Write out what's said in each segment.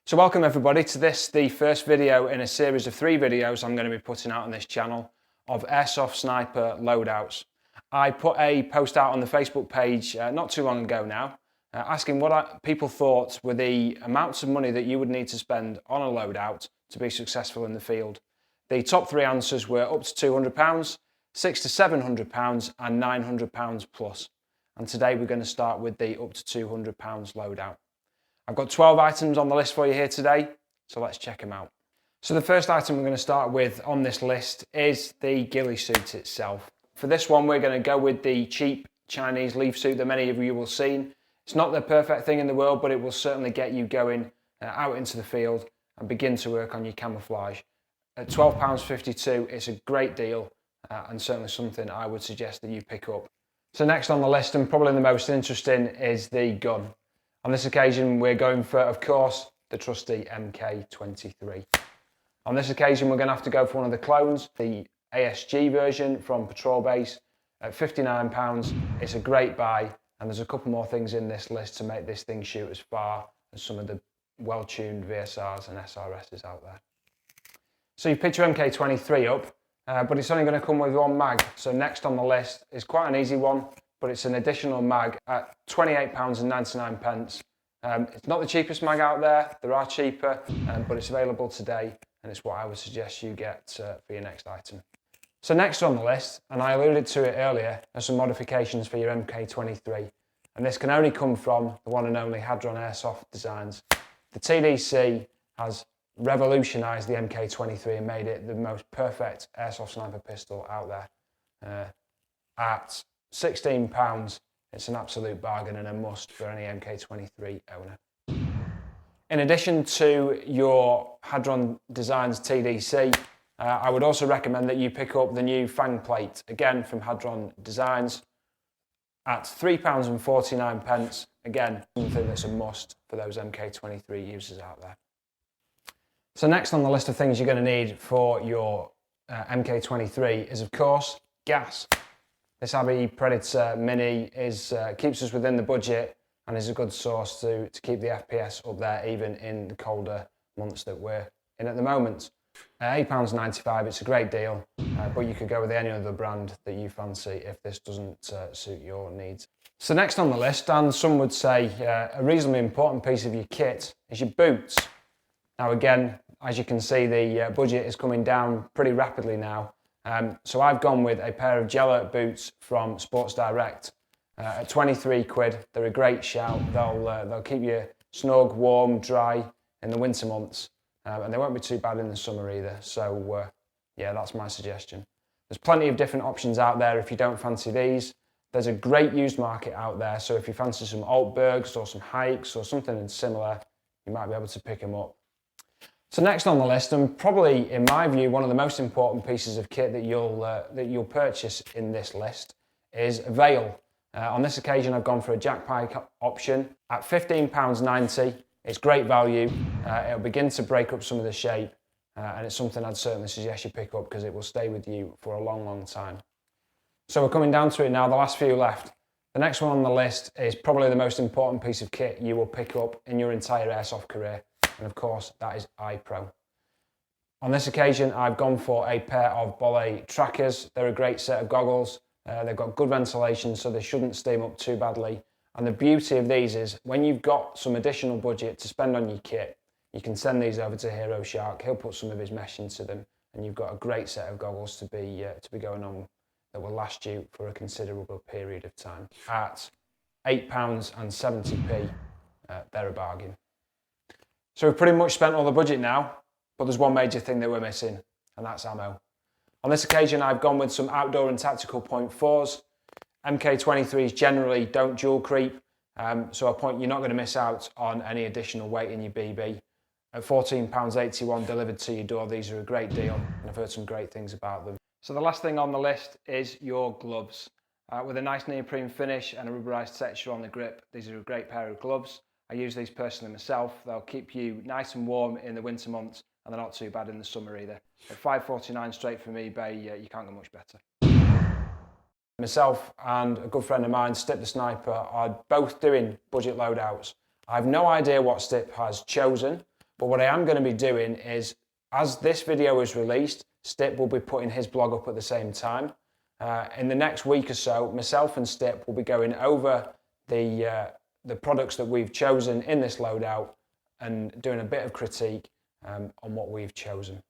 So welcome everybody to this, the first video in a series of 3 videos I'm going to be putting out on this channel of Airsoft Sniper loadouts. I put a post out on the Facebook page not too long ago now, asking what people thought were the amounts of money that you would need to spend on a loadout to be successful in the field. The top 3 answers were up to £200, £600 to £700 and £900 plus. And today we're going to start with the up to £200 loadout. I've got 12 items on the list for you here today, so let's check them out. So the first item we're going to start with on this list is the Ghillie Suit itself. For this one we're going to go with the cheap Chinese leaf suit that many of you will have seen. It's not the perfect thing in the world, but it will certainly get you going out into the field and begin to work on your camouflage. At £12.52 it's a great deal and certainly something I would suggest that you pick up. So next on the list, and probably the most interesting, is the gun. On this occasion we're going for, of course, the trusty MK23. On this occasion we're going to have to go for one of the clones, the ASG version from Patrol Base at £59. It's a great buy, and there's a couple more things in this list to make this thing shoot as far as some of the well-tuned VSRs and SRSs out there. So you pick your MK23 up, but it's only going to come with one mag. So next on the list is quite an easy one, but it's an additional mag at £28.99. It's not the cheapest mag out there, there are cheaper, but it's available today, and it's what I would suggest you get for your next item. So next on the list, and I alluded to it earlier, are some modifications for your MK23, and this can only come from the one and only Hadron Airsoft designs. The TDC has revolutionised the MK23 and made it the most perfect airsoft sniper pistol out there. At £16, it's an absolute bargain and a must for any MK23 owner. In addition to your Hadron Designs TDC, I would also recommend that you pick up the new Fang plate, again from Hadron Designs, at £3.49. Again, something that's a must for those MK23 users out there. So next on the list of things you're going to need for your MK23 is, of course, gas. This Abbey Predator Mini keeps us within the budget and is a good source to keep the FPS up there even in the colder months that we're in at the moment. £8.95, it's a great deal, but you could go with any other brand that you fancy if this doesn't suit your needs. So next on the list, and some would say a reasonably important piece of your kit, is your boots. Now again, as you can see, the budget is coming down pretty rapidly now. So I've gone with a pair of gel alert boots from Sports Direct at 23 quid. They're a great shout. They'll keep you snug, warm, dry in the winter months, and they won't be too bad in the summer either. So yeah, that's my suggestion. There's plenty of different options out there if you don't fancy these. There's a great used market out there, so if you fancy some Altbergs or some Hikes or something similar, you might be able to pick them up. So next on the list, and probably in my view one of the most important pieces of kit that you'll purchase in this list, is a veil. On this occasion I've gone for a jack pike option at £15.90. It's great value. It'll begin to break up some of the shape, and it's something I'd certainly suggest you pick up because it will stay with you for a long, long time. So we're coming down to it now, the last few left. The next one on the list is probably the most important piece of kit you will pick up in your entire airsoft career. And of course, that is iPro. On this occasion, I've gone for a pair of Bolle trackers. They're a great set of goggles. They've got good ventilation, so they shouldn't steam up too badly. And the beauty of these is, when you've got some additional budget to spend on your kit, you can send these over to Hero Shark. He'll put some of his mesh into them, and you've got a great set of goggles to be going on that will last you for a considerable period of time. At £8.70, they're a bargain. So we've pretty much spent all the budget now, but there's one major thing that we're missing, and that's ammo. On this occasion, I've gone with some outdoor and tactical .4s. MK23s generally don't dual creep, so you're not going to miss out on any additional weight in your BB. At £14.81 delivered to your door, these are a great deal, and I've heard some great things about them. So the last thing on the list is your gloves. With a nice neoprene finish and a rubberized texture on the grip, these are a great pair of gloves. I use these personally myself. They'll keep you nice and warm in the winter months, and they're not too bad in the summer either. At $5.49 straight from eBay, you can't go much better. Myself and a good friend of mine, Stip The Sniper, are both doing budget loadouts. I have no idea what Stip has chosen, But what I am going to be doing is, as this video is released, Stip will be putting his blog up at the same time. In the next week or so, myself and Stip will be going over the products that we've chosen in this loadout and doing a bit of critique on what we've chosen.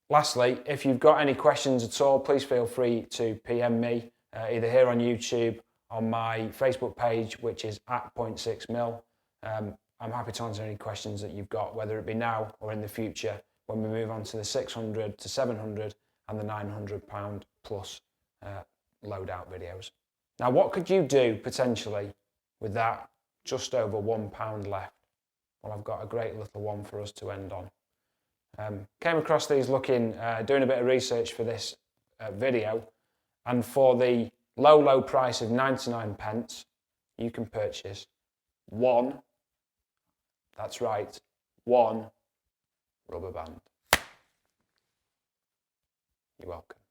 Lastly, if you've got any questions at all, please feel free to PM me, either here on YouTube, on my Facebook page, which is @0.6mil. I'm happy to answer any questions that you've got, whether it be now or in the future, when we move on to the 600 to 700 and the £900 plus loadout videos. Now, what could you do potentially with that just over £1 left? Well, I've got a great little one for us to end on. Came across these doing a bit of research for this video, and for the low price of 99p, you can purchase one, that's right, one rubber band. You're welcome.